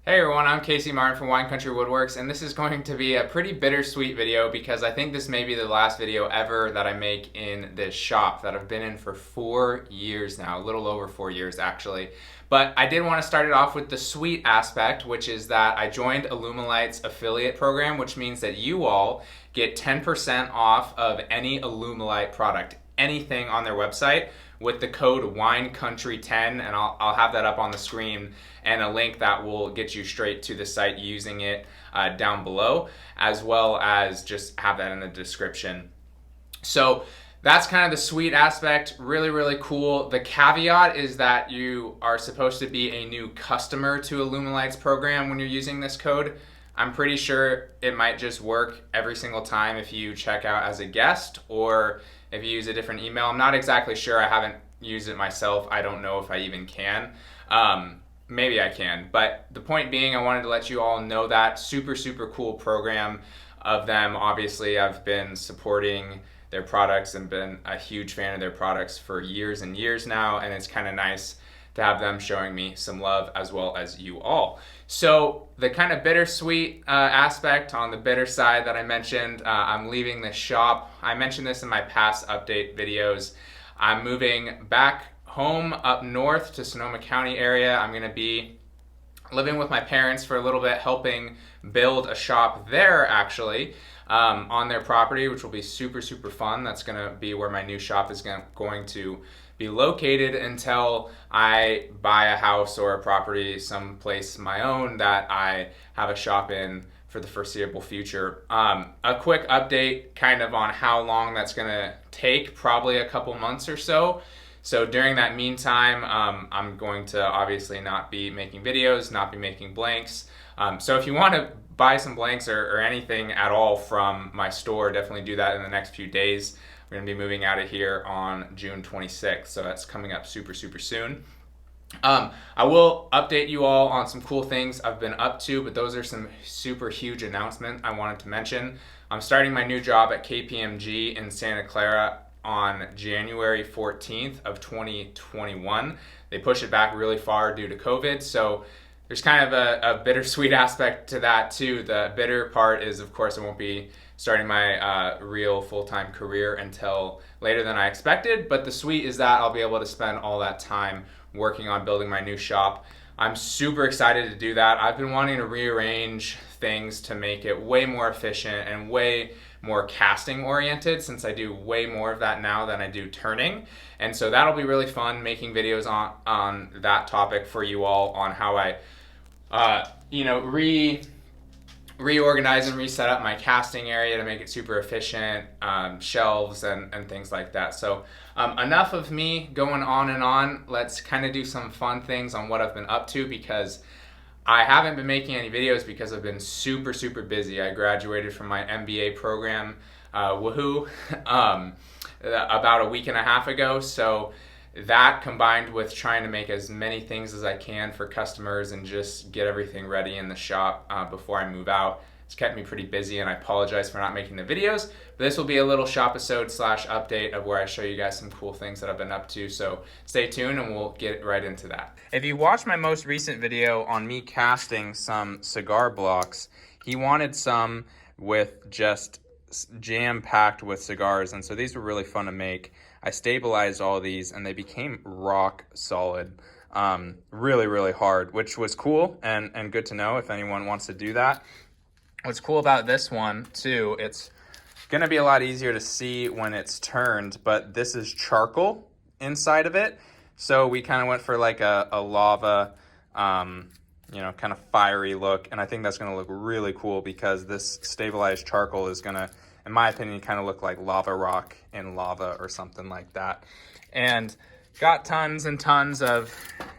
Hey everyone, I'm Casey Martin from Wine Country Woodworks, and this is going to be a pretty bittersweet video because I think this may be the last video ever that I make in this shop that I've been in for 4 years now, a little over 4 years actually. But I did want to start it off with the sweet aspect, which is that I joined Alumilite's affiliate program, which means that you all get 10% off of any Alumilite product, anything on their website, with the code WineCountry10, and I'll have that up on the screen, and a link that will get you straight to the site using it down below, as well as just have that in the description. So that's kind of the sweet aspect, really, really cool. The caveat is that you are supposed to be a new customer to Alumilite's program when you're using this code. I'm pretty sure it might just work every single time if you check out as a guest or if you use a different email. I'm not exactly sure. I haven't used it myself. I don't know if I even can. Maybe I can. But the point being, I wanted to let you all know that. Super, super cool program of them. Obviously, I've been supporting their products and been a huge fan of their products for years and years now, and it's kind of nice to have them showing me some love as well as you all. So the kind of bittersweet aspect on the bitter side that I mentioned, I'm leaving the shop. I mentioned this in my past update videos. I'm moving back home up north to Sonoma County area. I'm gonna be living with my parents for a little bit, helping build a shop there actually, on their property, which will be super, super fun. That's gonna be where my new shop is going to be located until I buy a house or a property someplace my own that I have a shop in for the foreseeable future. A quick update kind of on how long that's gonna take, probably a couple months or so. So during that meantime, I'm going to obviously not be making videos, not be making blanks. So if you want to buy some blanks or anything at all from my store, definitely do that in the next few days. We're going to be moving out of here on June 26th, so that's coming up super, super soon. I will update you all on some cool things I've been up to, but those are some super huge announcements I wanted to mention. I'm starting my new job at KPMG in Santa Clara on January 14th of 2021. They pushed it back really far due to COVID, so there's kind of a bittersweet aspect to that too. The bitter part is, of course, I won't be starting my real full-time career until later than I expected, but the sweet is that I'll be able to spend all that time working on building my new shop. I'm super excited to do that. I've been wanting to rearrange things to make it way more efficient and way more casting oriented, since I do way more of that now than I do turning. And so that'll be really fun, making videos on that topic for you all, on how I reorganize and reset up my casting area to make it super efficient, shelves and things like that. So enough of me going on and on. Let's kind of do some fun things on what I've been up to, because I haven't been making any videos because I've been super, super busy. I graduated from my MBA program, woohoo, about a week and a half ago. So that, combined with trying to make as many things as I can for customers and just get everything ready in the shop before I move out, it's kept me pretty busy, and I apologize for not making the videos. But this will be a little shop-isode / update of where I show you guys some cool things that I've been up to. So stay tuned and we'll get right into that. If you watched my most recent video on me casting some cigar blocks, he wanted some with just jam-packed with cigars, and so these were really fun to make. I stabilized all these and they became rock solid, really, really hard, which was cool and good to know if anyone wants to do that. What's cool about this one too, it's gonna be a lot easier to see when it's turned, but this is charcoal inside of it. So we kind of went for like a lava, kind of fiery look. And I think that's gonna look really cool because this stabilized charcoal is gonna, in my opinion, kind of look like lava rock in lava or something like that. And got tons and tons of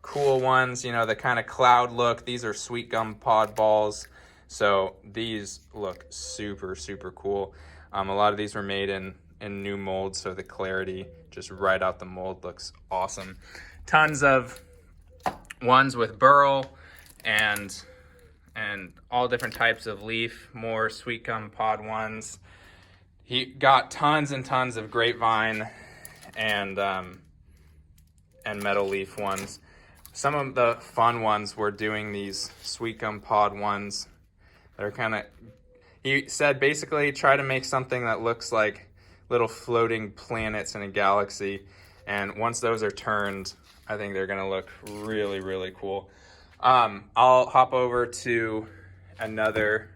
cool ones, the kind of cloud look. These are sweet gum pod balls. So these look super, super cool. A lot of these were made in new molds, so the clarity just right out the mold looks awesome. Tons of ones with burl and all different types of leaf, more sweet gum pod ones. He got tons and tons of grapevine and metal leaf ones. Some of the fun ones were doing these sweet gum pod ones that are kind of, he said basically try to make something that looks like little floating planets in a galaxy. And once those are turned, I think they're gonna look really, really cool. I'll hop over to another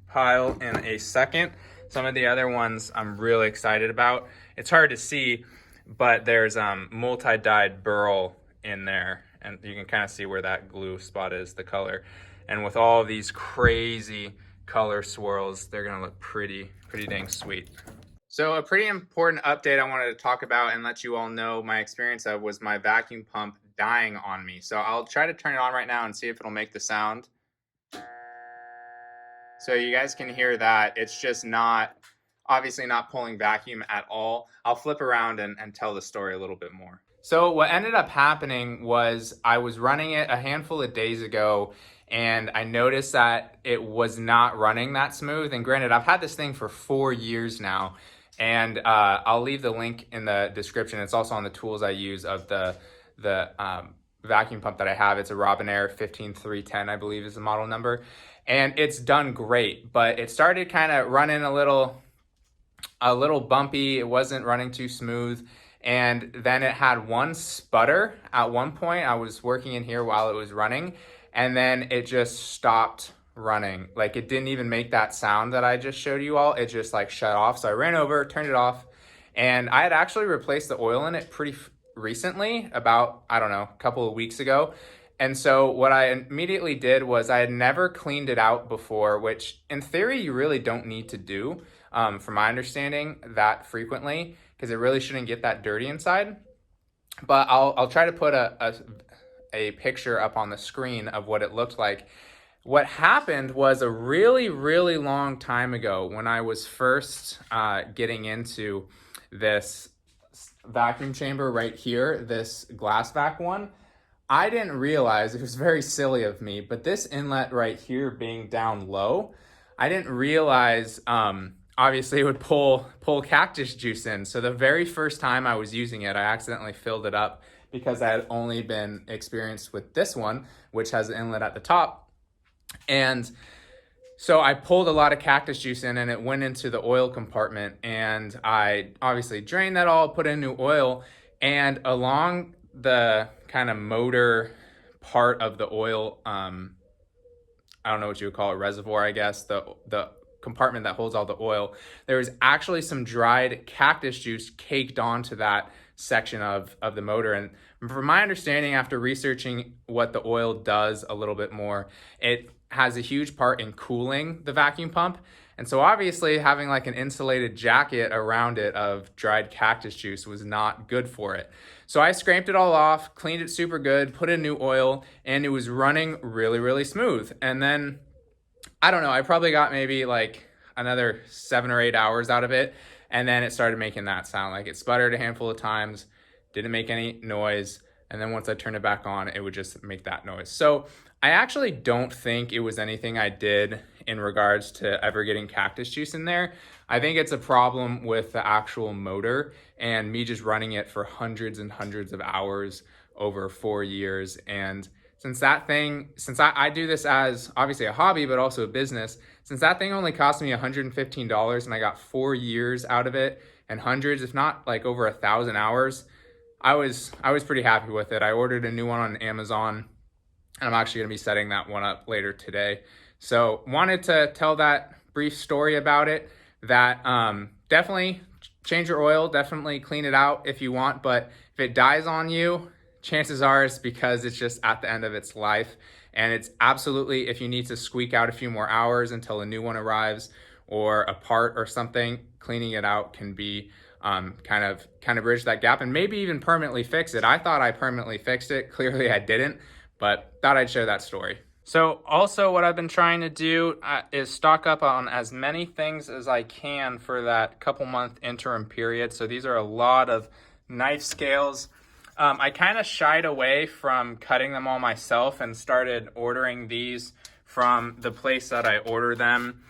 pile in a second. Some of the other ones I'm really excited about. It's hard to see, but there's multi-dyed burl in there, and you can kind of see where that glue spot is, the color. And with all these crazy color swirls, they're gonna look pretty dang sweet. So a pretty important update I wanted to talk about and let you all know my experience of was my vacuum pump dying on me. So I'll try to turn it on right now and see if it'll make the sound. So you guys can hear that. It's just not, obviously not pulling vacuum at all. I'll flip around and tell the story a little bit more. So what ended up happening was I was running it a handful of days ago and I noticed that it was not running that smooth. And granted, I've had this thing for 4 years now, and I'll leave the link in the description. It's also on the tools I use of the vacuum pump that I have. It's a Robinair 15310, I believe is the model number. And it's done great, but it started kind of running a little bumpy. It wasn't running too smooth. And then it had one sputter at one point. I was working in here while it was running, and then it just stopped running. Like, it didn't even make that sound that I just showed you all. It just like shut off. So I ran over, turned it off, and I had actually replaced the oil in it pretty recently, about, I don't know, a couple of weeks ago. And so what I immediately did was I had never cleaned it out before, which in theory you really don't need to do, from my understanding, that frequently, because it really shouldn't get that dirty inside. But I'll try to put a picture up on the screen of what it looked like. What happened was a really long time ago, when I was first getting into this vacuum chamber right here, this glass vac one, I didn't realize, it was very silly of me, but this inlet right here being down low, I didn't realize obviously it would pull cactus juice in. So the very first time I was using it, I accidentally filled it up because I had only been experienced with this one, which has an inlet at the top. And so I pulled a lot of cactus juice in, and it went into the oil compartment, and I obviously drained that all, put in new oil, and along the kind of motor part of the oil, I don't know what you would call it, reservoir, I guess, the compartment that holds all the oil, there was actually some dried cactus juice caked onto that section of the motor. And from my understanding, after researching what the oil does a little bit more, it has a huge part in cooling the vacuum pump. And so obviously having like an insulated jacket around it of dried cactus juice was not good for it. So I scraped it all off, cleaned it super good, put in new oil, and it was running really smooth. And then, I don't know, I probably got maybe like another 7 or 8 hours out of it. And then it started making that sound. Like, it sputtered a handful of times, didn't make any noise. And then once I turned it back on, it would just make that noise. So I actually don't think it was anything I did in regards to ever getting cactus juice in there. I think it's a problem with the actual motor and me just running it for hundreds and hundreds of hours over 4 years. And since I do this as obviously a hobby, but also a business, since that thing only cost me $115 and I got 4 years out of it and hundreds, if not like over 1,000 hours, I was pretty happy with it. I ordered a new one on Amazon, and I'm actually gonna be setting that one up later today. So wanted to tell that brief story about it, that definitely change your oil, definitely clean it out if you want, but if it dies on you, chances are it's because it's just at the end of its life. And it's absolutely, if you need to squeak out a few more hours until a new one arrives or a part or something, cleaning it out can be kind of bridge that gap and maybe even permanently fix it. I thought I permanently fixed it. Clearly I didn't, but thought I'd share that story. So also what I've been trying to do is stock up on as many things as I can for that couple month interim period. So these are a lot of knife scales. I kind of shied away from cutting them all myself and started ordering these from the place that I order them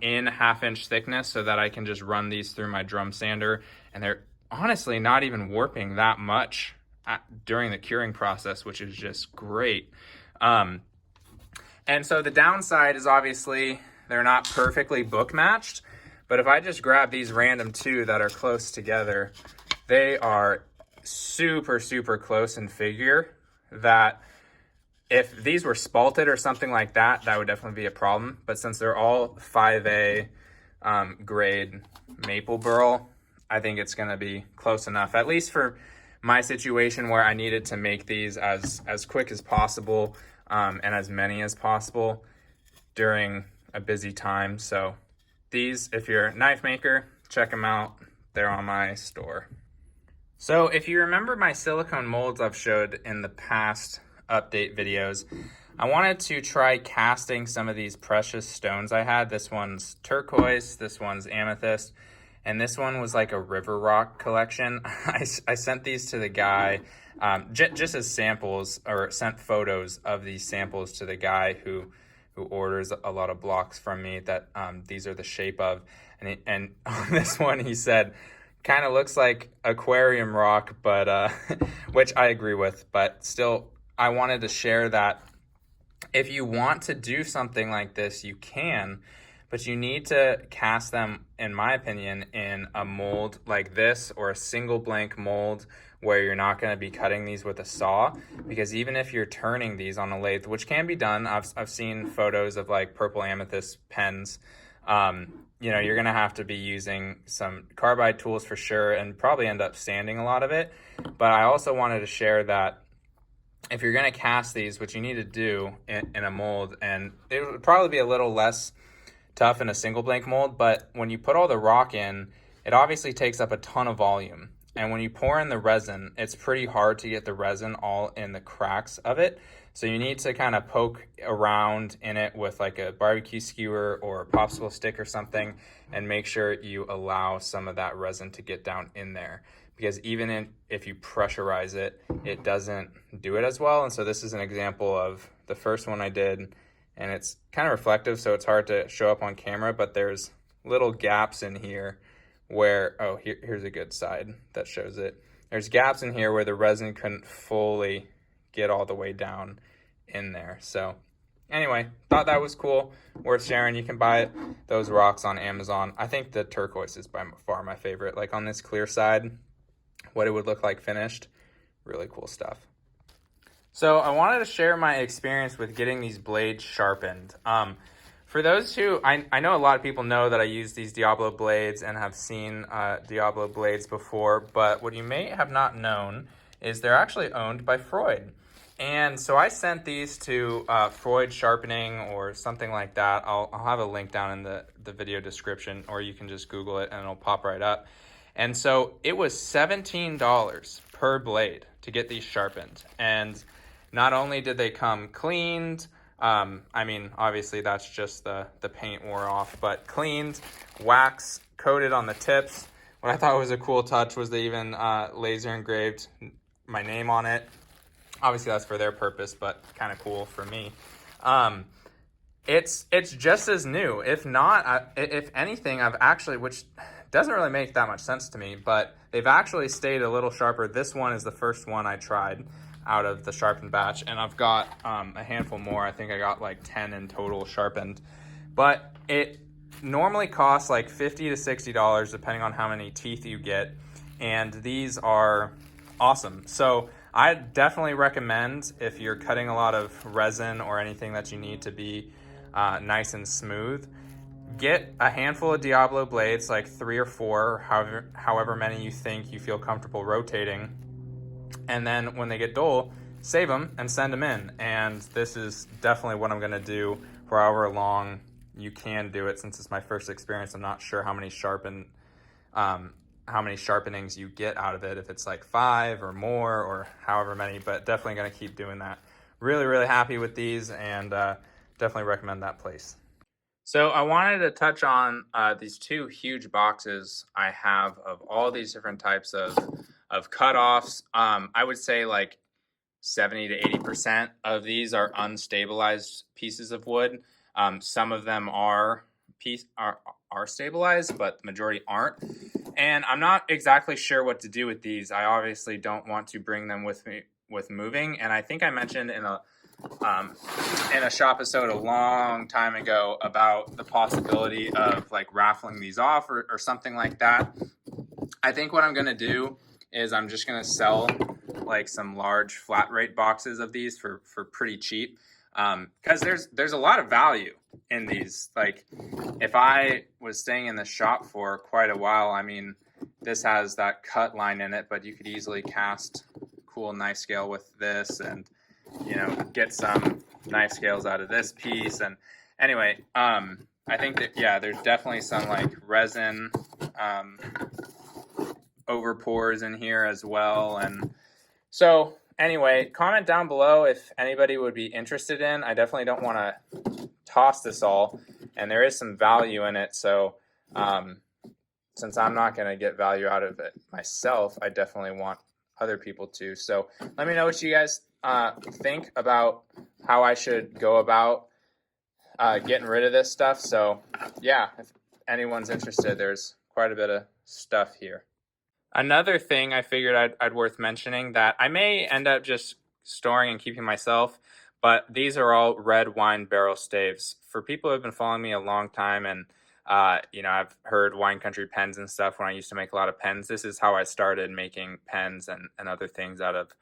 in 1/2 inch thickness so that I can just run these through my drum sander. And they're honestly not even warping that much during the curing process, which is just great. And so the downside is obviously they're not perfectly book matched, but if I just grab these random two that are close together, they are super, super close in figure that if these were spalted or something like that, that would definitely be a problem. But since they're all 5A grade maple burl, I think it's gonna be close enough, at least for my situation where I needed to make these as quick as possible and as many as possible during a busy time. So these, if you're a knife maker, check them out. They're on my store. So if you remember my silicone molds I've showed in the past update videos, I wanted to try casting some of these precious stones I had. This one's turquoise, this one's amethyst, and this one was like a river rock collection. I sent these to the guy just as samples, or sent photos of these samples to the guy who orders a lot of blocks from me that these are the shape of. And on this one he said, kind of looks like aquarium rock, but which I agree with, but still I wanted to share that if you want to do something like this, you can, but you need to cast them, in my opinion, in a mold like this or a single blank mold where you're not going to be cutting these with a saw, because even if you're turning these on a lathe, which can be done, I've seen photos of like purple amethyst pens, you know, you're going to have to be using some carbide tools for sure and probably end up sanding a lot of it. But I also wanted to share that if you're going to cast these, what you need to do in a mold, and it would probably be a little less tough in a single blank mold, but when you put all the rock in, it obviously takes up a ton of volume. And when you pour in the resin, it's pretty hard to get the resin all in the cracks of it. So you need to kind of poke around in it with like a barbecue skewer or a popsicle stick or something and make sure you allow some of that resin to get down in there. Because even if you pressurize it, it doesn't do it as well. And so this is an example of the first one I did, and it's kind of reflective, so it's hard to show up on camera, but there's little gaps in here where, oh, here's a good side that shows it. There's gaps in here where the resin couldn't fully get all the way down in there. So anyway, thought that was cool, worth sharing. You can buy those rocks on Amazon. I think the turquoise is by far my favorite. Like on this clear side, what it would look like finished, really cool stuff. So I wanted to share my experience with getting these blades sharpened. For those who, I know a lot of people know that I use these Diablo Blades and have seen Diablo Blades before, but what you may have not known is they're actually owned by Freud. And so I sent these to Freud Sharpening or something like that. I'll have a link down in the video description, or you can just Google it and it'll pop right up. And so it was $17 per blade to get these sharpened. And not only did they come cleaned, I mean, obviously that's just the paint wore off, but cleaned, wax coated on the tips. What I thought was a cool touch was they even laser engraved my name on it. Obviously that's for their purpose, but kind of cool for me. It's just as new. If not, if anything, I've actually, which doesn't really make that much sense to me, but they've actually stayed a little sharper. This one is the first one I tried out of the sharpened batch, and I've got a handful more. I think I got like 10 in total sharpened, but it normally costs like $50 to $60 depending on how many teeth you get, and these are awesome. So I definitely recommend, if you're cutting a lot of resin or anything that you need to be nice and smooth, get a handful of Diablo blades, like 3 or 4, however many you think you feel comfortable rotating. And then when they get dull, save them and send them in. And this is definitely what I'm gonna do for however long you can do it. Since it's my first experience, I'm not sure how many sharpenings you get out of it, if it's like 5 or more or however many, but definitely gonna keep doing that. Really, really happy with these, and definitely recommend that place. So I wanted to touch on these 2 huge boxes I have of all these different types of cutoffs. I would say like 70 to 80% of these are unstabilized pieces of wood. Some of them are stabilized, but the majority aren't. And I'm not exactly sure what to do with these. I obviously don't want to bring them with me with moving. And I think I mentioned in a shop episode a long time ago about the possibility of like raffling these off or something like that. I think what I'm gonna do is I'm just gonna sell like some large flat rate boxes of these for pretty cheap, because there's a lot of value in these. Like if I was staying in the shop for quite a while, I mean, this has that cut line in it, but you could easily cast cool knife scale with this, and you know, get some knife scales out of this piece. And anyway, I think that, yeah, there's definitely some like resin over pores in here as well. And so anyway, comment down below if anybody would be interested in. I definitely don't want to toss this all, and there is some value in it. So since I'm not going to get value out of it myself, I definitely want other people to. So let me know what you guys think about how I should go about getting rid of this stuff. So yeah, if anyone's interested, there's quite a bit of stuff here. Another thing I figured I'd worth mentioning that I may end up just storing and keeping myself, but these are all red wine barrel staves. For people who have been following me a long time, and you know, I've heard wine country pens and stuff when I used to make a lot of pens. This is how I started making pens and other things out of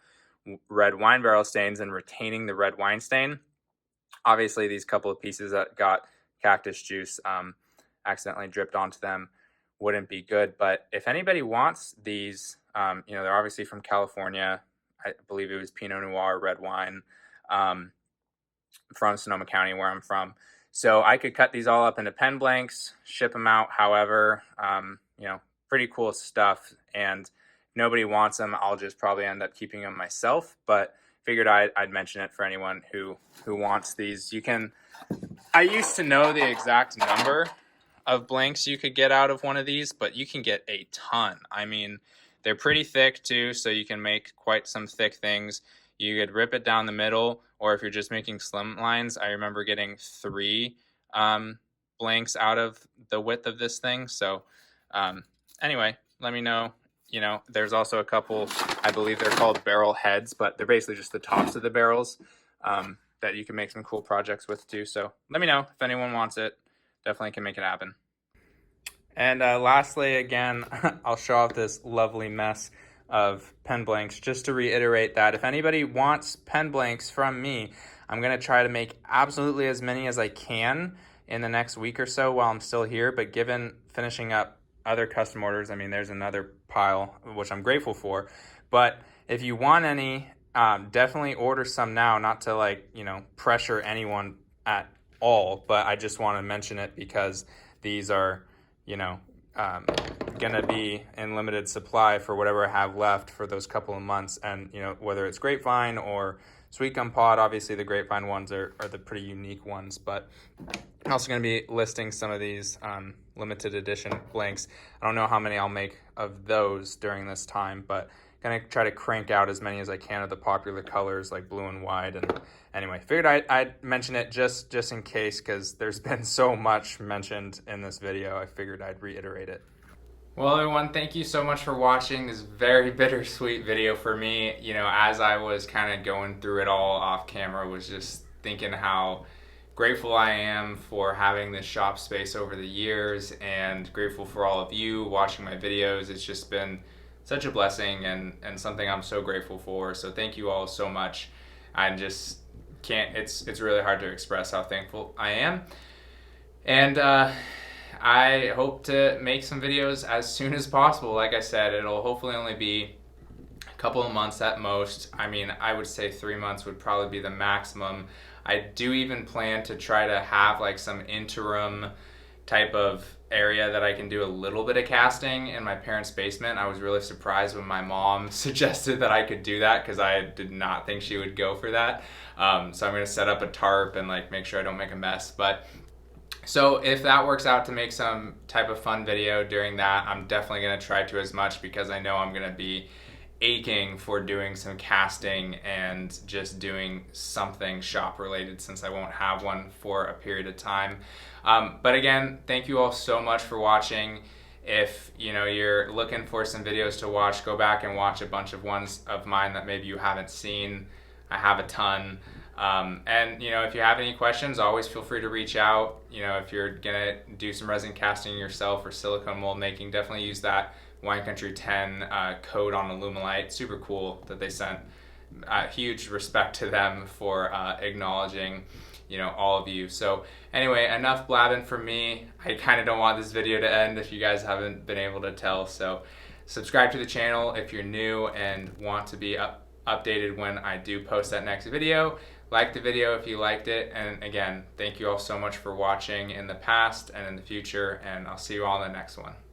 red wine barrel stains and retaining the red wine stain. Obviously, these couple of pieces that got cactus juice accidentally dripped onto them wouldn't be good. But if anybody wants these, you know, they're obviously from California. I believe it was Pinot Noir red wine from Sonoma County, where I'm from. So I could cut these all up into pen blanks, ship them out. However, you know, pretty cool stuff. And if nobody wants them, I'll just probably end up keeping them myself. But figured I'd mention it for anyone who wants these. You can. I used to know the exact number of blanks you could get out of one of these, but you can get a ton. I mean, they're pretty thick too, so you can make quite some thick things. You could rip it down the middle, or if you're just making slim lines, I remember getting 3 blanks out of the width of this thing. So anyway, let me know. You know, there's also a couple, I believe they're called barrel heads, but they're basically just the tops of the barrels that you can make some cool projects with too. So let me know if anyone wants it. Definitely can make it happen. And lastly, again, I'll show off this lovely mess of pen blanks just to reiterate that if anybody wants pen blanks from me, I'm going to try to make absolutely as many as I can in the next week or so while I'm still here. But given finishing up other custom orders, I mean, there's another pile, which I'm grateful for. But if you want any, definitely order some now, not to like, you know, pressure anyone at all, but I just want to mention it because these are, you know, gonna be in limited supply for whatever I have left for those couple of months. And you know, whether it's grapevine or sweet gum pod, obviously the grapevine ones are the pretty unique ones, but I'm also going to be listing some of these limited edition blanks. I don't know how many I'll make of those during this time, but going to try to crank out as many as I can of the popular colors like blue and white. And anyway, figured I'd mention it just in case, because there's been so much mentioned in this video. I figured I'd reiterate it. Well, everyone, thank you so much for watching this very bittersweet video for me. You know, as I was kind of going through it all off camera, was just thinking how grateful I am for having this shop space over the years, and grateful for all of you watching my videos. It's just been such a blessing and something I'm so grateful for. So thank you all so much. I just can't, it's really hard to express how thankful I am. And I hope to make some videos as soon as possible. Like I said, it'll hopefully only be a couple of months at most. I mean, I would say 3 months would probably be the maximum. I do even plan to try to have like some interim type of area that I can do a little bit of casting in my parents' basement. I was really surprised when my mom suggested that I could do that, because I did not think she would go for that. So I'm going to set up a tarp and like make sure I don't make a mess. But so if that works out to make some type of fun video during that, I'm definitely going to try to as much, because I know I'm going to be aching for doing some casting and just doing something shop related, since I won't have one for a period of time. But again, thank you all so much for watching. If you're looking for some videos to watch, go back and watch a bunch of ones of mine that maybe you haven't seen. I have a ton. And if you have any questions, always feel free to reach out. If you're gonna do some resin casting yourself or silicone mold making, definitely use that Wine Country 10 code on Alumilite. Super cool that they sent. Huge respect to them for acknowledging all of you. So anyway, enough blabbing from me. I kind of don't want this video to end if you guys haven't been able to tell. So subscribe to the channel if you're new and want to be updated when I do post that next video. Like the video if you liked it. And again, thank you all so much for watching in the past and in the future, and I'll see you all in the next one.